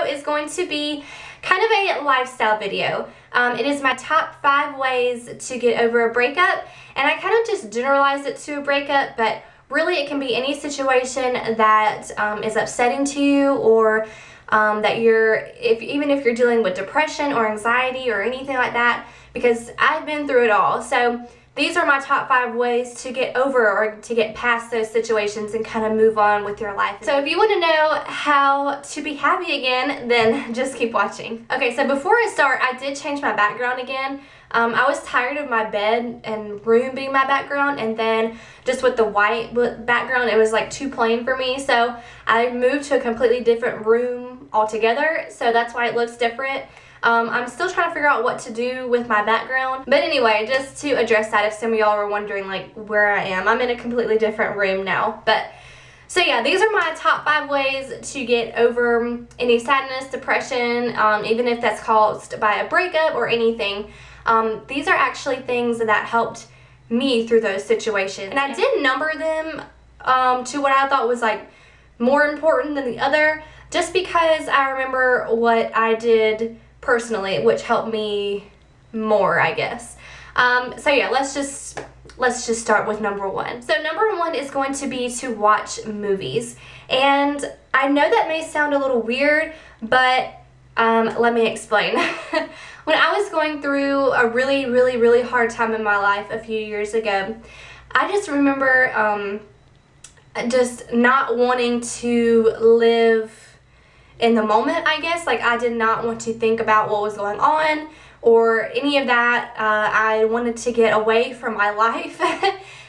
is going to be kind of a lifestyle video. It is my top 5 ways to get over a breakup, and I kind of just generalize it to a breakup, but really it can be any situation that is upsetting to you, or that even if you're dealing with depression or anxiety or anything like that, because I've been through it all. So these are my top 5 ways to get over or to get past those situations and kind of move on with your life. So if you want to know how to be happy again, then just keep watching. Okay, so before I start, I did change my background again. I was tired of my bed and room being my background, and then just with the white background, it was like too plain for me. So I moved to a completely different room altogether, so that's why it looks different. I'm still trying to figure out what to do with my background. But anyway, just to address that, if some of y'all were wondering like where I am, I'm in a completely different room now. But so yeah, these are my top 5 ways to get over any sadness, depression, even if that's caused by a breakup or anything. These are actually things that helped me through those situations. And I did number them to what I thought was like more important than the other, just because I remember what I did personally, which helped me more, I guess. So yeah, let's just start with number 1. So number 1 is going to be to watch movies. And I know that may sound a little weird, but let me explain. When I was going through a really hard time in my life a few years ago, I just remember just not wanting to live in the moment, I guess. Like, I did not want to think about what was going on or any of that. I wanted to get away from my life.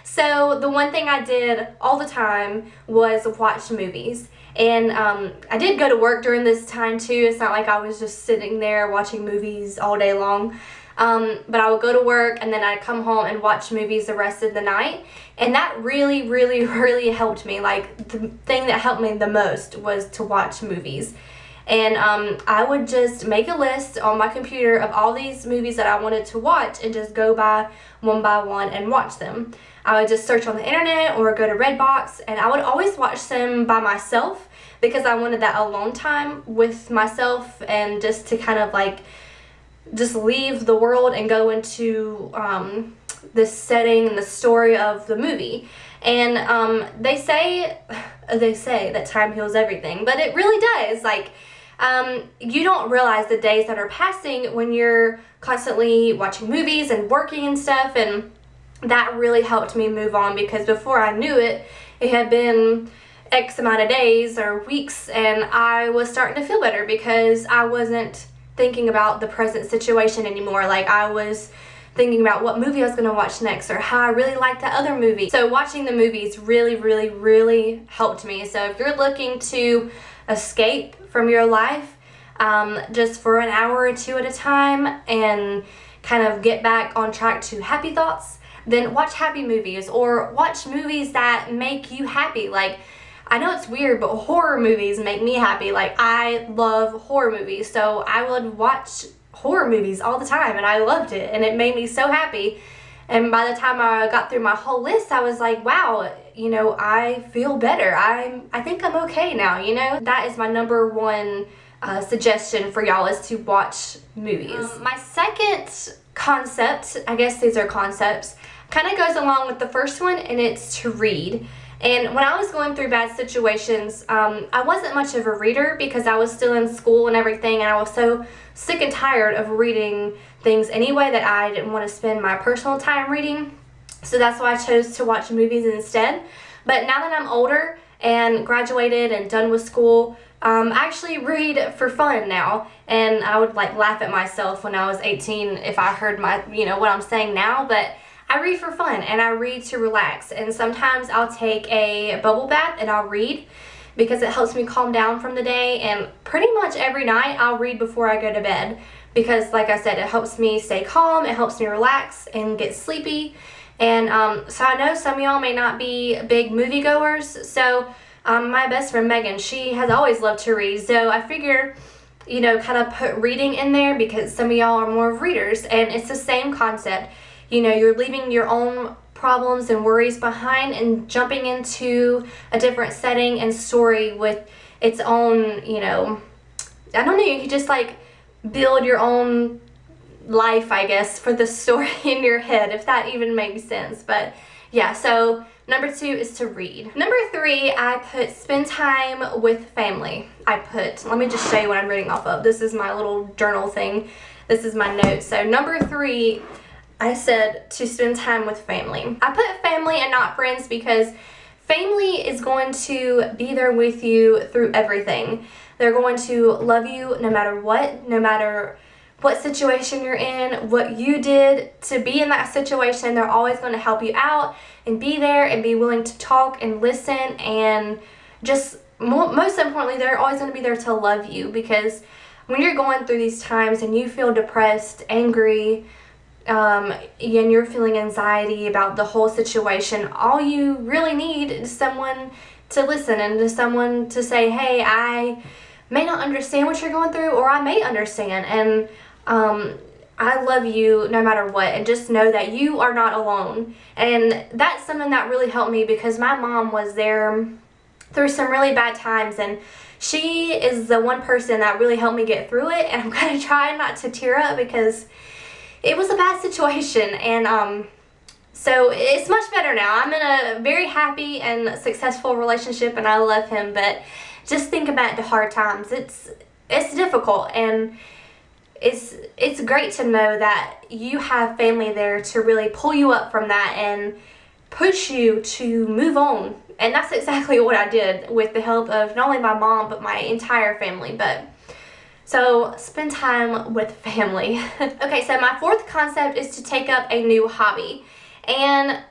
So the one thing I did all the time was watch movies. And I did go to work during this time too. It's not like I was just sitting there watching movies all day long. But I would go to work and then I'd come home and watch movies the rest of the night. And that really helped me. Like, the thing that helped me the most was to watch movies. And I would just make a list on my computer of all these movies that I wanted to watch and just go by one and watch them. I would just search on the internet or go to Redbox, and I would always watch them by myself because I wanted that alone time with myself, and just to kind of like just leave the world and go into this setting and the story of the movie. And they say that time heals everything, but it really does. Like, you don't realize the days that are passing when you're constantly watching movies and working and stuff, and that really helped me move on, because before I knew it, it had been X amount of days or weeks, and I was starting to feel better because I wasn't thinking about the present situation anymore. Like, I was thinking about what movie I was going to watch next, or how I really liked that other movie. So watching the movies really helped me. So if you're looking to escape from your life just for an hour or 2 at a time and kind of get back on track to happy thoughts, then watch happy movies, or watch movies that make you happy. Like, I know it's weird, but horror movies make me happy. Like, I love horror movies, so I would watch horror movies all the time, and I loved it, and it made me so happy. And by the time I got through my whole list, I was like, wow, you know, I feel better. I think I'm okay now, you know? That is my number 1 suggestion for y'all, is to watch movies. My second concept, I guess these are concepts, kind of goes along with the first one, and it's to read. And when I was going through bad situations, I wasn't much of a reader because I was still in school and everything, and I was so sick and tired of reading things anyway that I didn't want to spend my personal time reading. So that's why I chose to watch movies instead. But now that I'm older and graduated and done with school, I actually read for fun now. And I would like laugh at myself when I was 18 if I heard what I'm saying now, but I read for fun, and I read to relax. And sometimes I'll take a bubble bath and I'll read because it helps me calm down from the day. And pretty much every night I'll read before I go to bed because, like I said, it helps me stay calm, it helps me relax and get sleepy. And so I know some of y'all may not be big moviegoers. So my best friend Megan, she has always loved to read. So I figure, kind of put reading in there because some of y'all are more readers, and it's the same concept. You're leaving your own problems and worries behind and jumping into a different setting and story with its own, I don't know, you could just like build your own life, I guess, for the story in your head, if that even makes sense. But yeah, so number 2 is to read. Number 3, I put spend time with family. Let me just show you what I'm reading off of. This is my little journal thing. This is my notes. So number 3, I said to spend time with family. I put family and not friends because family is going to be there with you through everything. They're going to love you no matter what situation you're in, what you did to be in that situation. They're always going to help you out and be there and be willing to talk and listen, and just most importantly, they're always going to be there to love you, because when you're going through these times and you feel depressed, angry, and you're feeling anxiety about the whole situation, all you really need is someone to listen and to someone to say, hey, I may not understand what you're going through, or I may understand, and I love you no matter what, and just know that you are not alone. And that's something that really helped me, because my mom was there through some really bad times, and she is the one person that really helped me get through it. And I'm gonna try not to tear up because it was a bad situation, and so it's much better now. I'm in a very happy and successful relationship, and I love him, but just think about the hard times. It's difficult, and it's great to know that you have family there to really pull you up from that and push you to move on. And that's exactly what I did with the help of not only my mom, but my entire family. So spend time with family. Okay, so my 4th concept is to take up a new hobby. And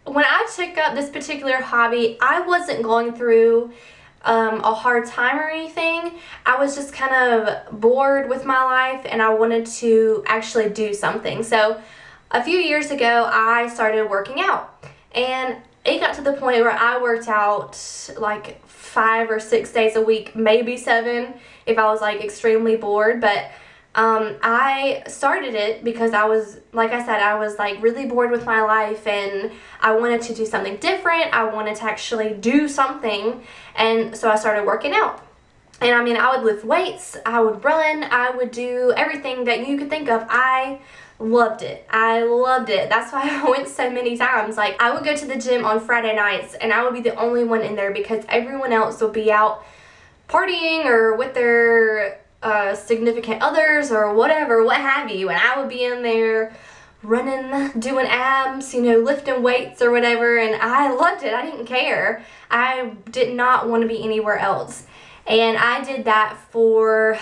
when I took up this particular hobby, I wasn't going through a hard time or anything. I was just kind of bored with my life, and I wanted to actually do something. So a few years ago, I started working out, and it got to the point where I worked out like 5 or 6 days a week, maybe 7 if I was like extremely bored. But I started it because I was, like I said, I was like really bored with my life, and I wanted to do something different. I wanted to actually do something, and so I started working out. And I mean, I would lift weights, I would run, I would do everything that you could think of. I loved it. That's why I went so many times. Like, I would go to the gym on Friday nights, and I would be the only one in there because everyone else would be out partying or with their significant others or whatever, what have you, and I would be in there running, doing abs, lifting weights or whatever, and I loved it. I didn't care. I did not want to be anywhere else, and I did that for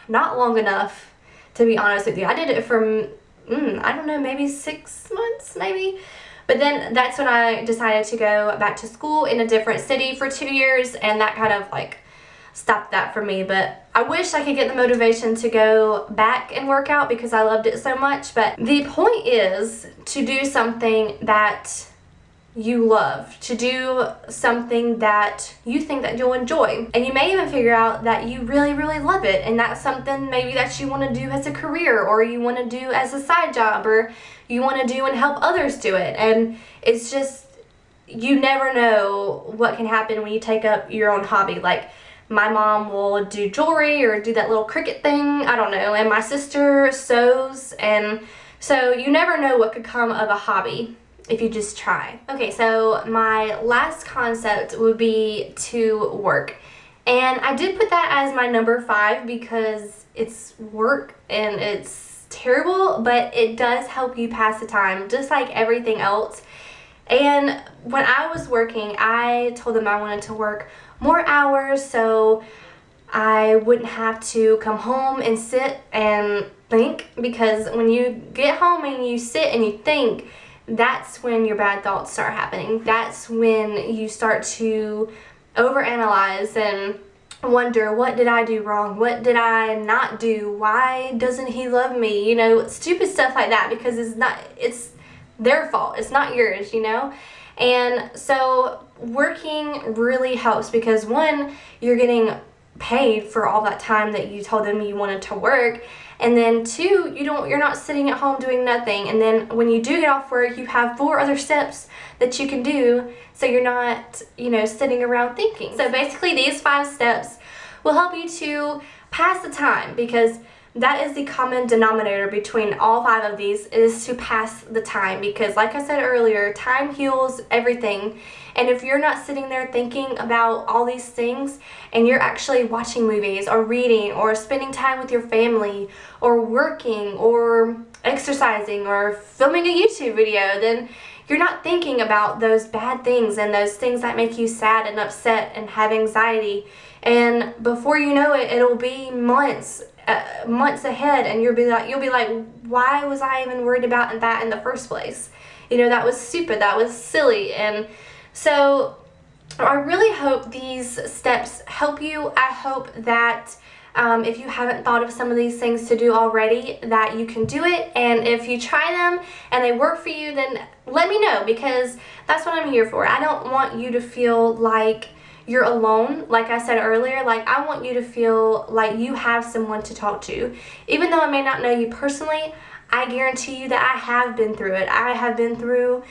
not long enough, to be honest with you. I did it for I don't know, maybe 6 months, maybe. But then that's when I decided to go back to school in a different city for 2 years, and that kind of like stopped that for me. But I wish I could get the motivation to go back and work out because I loved it so much. But the point is to do something that you love, to do something that you think that you'll enjoy, and you may even figure out that you really, really love it, and that's something maybe that you want to do as a career, or you want to do as a side job, or you want to do and help others do it. And it's just, you never know what can happen when you take up your own hobby. Like, my mom will do jewelry or do that little Cricut thing, I don't know, and my sister sews, and so you never know what could come of a hobby if you just try. Okay, so my last concept would be to work. And I did put that as my number 5 because it's work and it's terrible, but it does help you pass the time just like everything else. And when I was working, I told them I wanted to work more hours so I wouldn't have to come home and sit and think, because when you get home and you sit and you think, that's when your bad thoughts start happening. That's when you start to overanalyze and wonder, what did I do wrong? What did I not do? Why doesn't he love me? Stupid stuff like that, because it's their fault. It's not yours, And so working really helps because, one, you're getting paid for all that time that you told them you wanted to work, and then 2, you're not sitting at home doing nothing. And then when you do get off work, you have 4 other steps that you can do, so you're not sitting around thinking. So basically these 5 steps will help you to pass the time, because that is the common denominator between all 5 of these, is to pass the time. Because like I said earlier, time heals everything. And if you're not sitting there thinking about all these things, and you're actually watching movies or reading or spending time with your family or working or exercising or filming a YouTube video, then you're not thinking about those bad things and those things that make you sad and upset and have anxiety. And before you know it, it'll be months ahead, and you'll be like, why was I even worried about that in the first place? That was stupid, that was silly. And so I really hope these steps help you. I hope that if you haven't thought of some of these things to do already, that you can do it. And if you try them and they work for you, then let me know, because that's what I'm here for. I don't want you to feel like you're alone. Like I said earlier, like, I want you to feel like you have someone to talk to. Even though I may not know you personally, I guarantee you that I have been through it. I have been through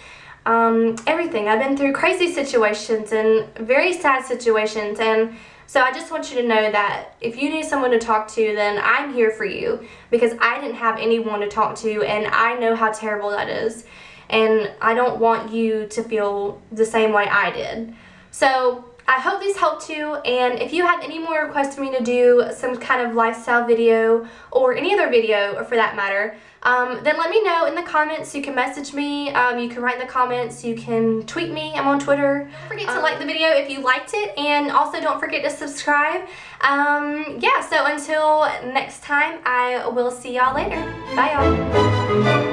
everything. I've been through crazy situations and very sad situations, and so I just want you to know that if you need someone to talk to, then I'm here for you, because I didn't have anyone to talk to, and I know how terrible that is, and I don't want you to feel the same way I did. So I hope these helped you, and if you have any more requests for me to do some kind of lifestyle video, or any other video for that matter, then let me know in the comments. You can message me, you can write in the comments, you can tweet me. I'm on Twitter. Don't forget to like the video if you liked it, and also don't forget to subscribe. Yeah, so until next time, I will see y'all later. Bye, y'all.